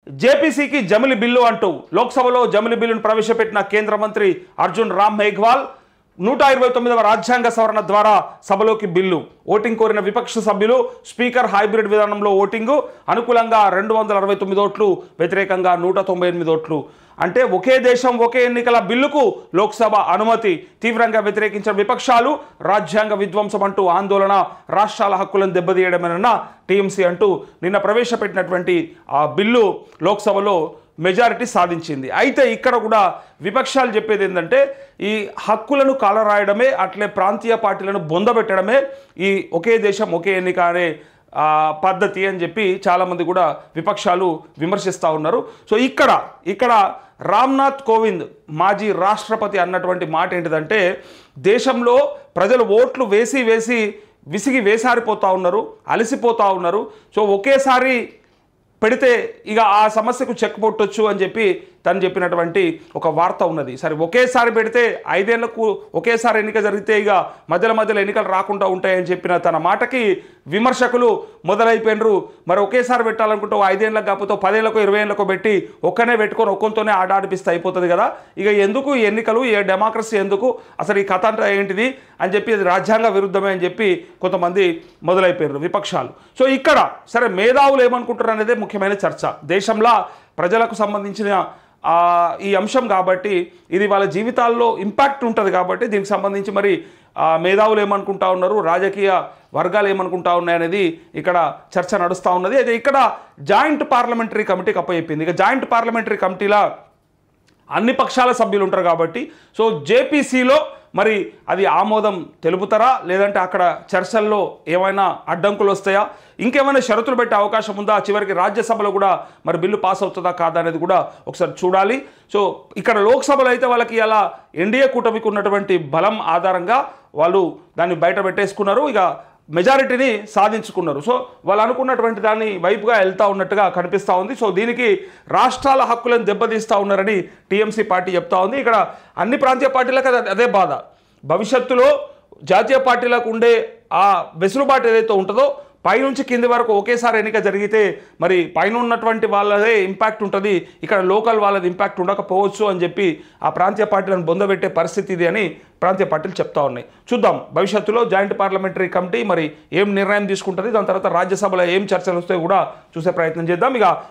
జేపీసీకి జమిలి bill అంటూ లోక్సభలో జమిలి బిల్లును ప్రవేశపెట్టిన కేంద్ర మంత్రి అర్జున్ రామ్ మేఘ్వాల్ 129వ రాజ్యాంగ సవరణ ద్వారా సభలోకి బిల్లు ఓటింగ్ కోరిన విపక్ష సభ్యులు స్పీకర్ హైబ్రిడ్ విధానంలో ఓటింగు అనుకూలంగా 269 ఓట్లు వ్యతిరేకంగా 198 ఓట్లు అంటే ఒకే దేశం ఒకే ఎన్నికల బిల్లుకు లోక్సభ అనుమతి తీవ్రంగా వ్యతిరేకించిన విపక్షాలు రాజ్యాంగ విధ్వంసం అంటూ ఆందోళన రాష్ట్రాల హక్కులను దెబ్బతీయడమేనన్న టీఎంసీ అంటూ నిన్న ప్రవేశపెట్టినటువంటి ఆ బిల్లు లోక్సభలో మెజారిటీ సాధించింది. అయితే ఇక్కడ కూడా విపక్షాలు చెప్పేది ఏంటంటే ఈ హక్కులను కాలరాయడమే అట్లే ప్రాంతీయ పార్టీలను బొందబెట్టడమే ఈ ఒకే దేశం ఒకే ఎన్నిక అనే పద్ధతి అని చెప్పి చాలామంది కూడా విపక్షాలు విమర్శిస్తూ ఉన్నారు. సో ఇక్కడ రామ్నాథ్ కోవింద్ మాజీ రాష్ట్రపతి అన్నటువంటి మాట ఏంటిదంటే దేశంలో ప్రజలు ఓట్లు వేసి విసిగి వేసారిపోతూ ఉన్నారు, అలసిపోతూ ఉన్నారు. సో ఒకేసారి పెడితే ఇక ఆ సమస్యకు చెక్ పొట్టొచ్చు అని చెప్పి తను చెప్పినటువంటి ఒక వార్త ఉన్నది. సరే ఒకేసారి పెడితే 5 ఏళ్లకు ఒకేసారి ఎన్నిక జరిగితే ఇక మధ్యలో ఎన్నికలు రాకుండా ఉంటాయని చెప్పిన తన మాటకి విమర్శకులు మొదలైపోయినరు. మరి ఒకేసారి పెట్టాలనుకుంటే 5 ఏళ్ళకు కాకపోతే 10 ఏళ్ళకో 20 ఏళ్ళకో పెట్టి ఒక్కనే పెట్టుకొని ఒక్కొంతోనే ఆడిపిస్తే అయిపోతుంది కదా, ఇక ఎందుకు ఈ ఎన్నికలు, ఏ డెమోక్రసీ ఎందుకు, అసలు ఈ కథ అంటే ఏంటిది అని చెప్పి అది రాజ్యాంగ విరుద్ధమే అని చెప్పి కొంతమంది మొదలైపోయారు విపక్షాలు. సో ఇక్కడ సరే మేధావులు ఏమనుకుంటారు అనేది ముఖ్యమైన చర్చ. దేశంలో ప్రజలకు సంబంధించిన ఈ అంశం కాబట్టి ఇది వాళ్ళ జీవితాల్లో ఇంపాక్ట్ ఉంటుంది కాబట్టి దీనికి సంబంధించి మరి మేధావులు ఏమనుకుంటా ఉన్నారు, రాజకీయ వర్గాలు ఏమనుకుంటా ఉన్నాయనేది ఇక్కడ చర్చ నడుస్తూ ఉన్నది. అయితే ఇక్కడ జాయింట్ పార్లమెంటరీ కమిటీకి అప్పచెప్పింది. ఇక జాయింట్ పార్లమెంటరీ కమిటీలో అన్ని పక్షాల సభ్యులు ఉంటారు కాబట్టి సో జేపీసీలో మరి అది ఆమోదం తెలుపుతారా లేదంటే అక్కడ చర్చల్లో ఏమైనా అడ్డంకులు వస్తాయా, ఇంకేమైనా షరతులు పెట్టే అవకాశం ఉందా, చివరికి రాజ్యసభలో కూడా మరి బిల్లు పాస్ అవుతుందా కాదా అనేది కూడా ఒకసారి చూడాలి. సో ఇక్కడ లోక్సభలో అయితే వాళ్ళకి అలా ఎన్డీఏ కూటమికి ఉన్నటువంటి బలం ఆధారంగా వాళ్ళు దాన్ని బయట పెట్టేసుకున్నారు, ఇక మెజారిటీని సాధించుకున్నారు. సో వాళ్ళు అనుకున్నటువంటి దాన్ని వైపుగా వెళ్తూ ఉన్నట్టుగా కనిపిస్తూ ఉంది. సో దీనికి రాష్ట్రాల హక్కులను దెబ్బతీస్తూ ఉన్నారని టీఎంసీ పార్టీ చెప్తా ఉంది. ఇక్కడ అన్ని ప్రాంతీయ పార్టీలకు అదే బాధ. భవిష్యత్తులో జాతీయ పార్టీలకు ఉండే ఆ వెసులుబాటు ఏదైతే ఉంటుందో పైనుంచి కింది వరకు ఒకేసారి ఎన్నిక జరిగితే మరి పైన ఉన్నటువంటి వాళ్ళదే ఇంపాక్ట్ ఉంటుంది, ఇక్కడ లోకల్ వాళ్ళది ఇంపాక్ట్ ఉండకపోవచ్చు అని చెప్పి ఆ ప్రాంతీయ పార్టీలను బొందబెట్టే పరిస్థితి ఇది అని ప్రాంతీయ పార్టీలు చెప్తా ఉన్నాయి. చూద్దాం భవిష్యత్తులో జాయింట్ పార్లమెంటరీ కమిటీ మరి ఏం నిర్ణయం తీసుకుంటుంది, దాని తర్వాత రాజ్యసభలో ఏం చర్చలు వస్తాయో కూడా చూసే ప్రయత్నం చేద్దాం. ఇక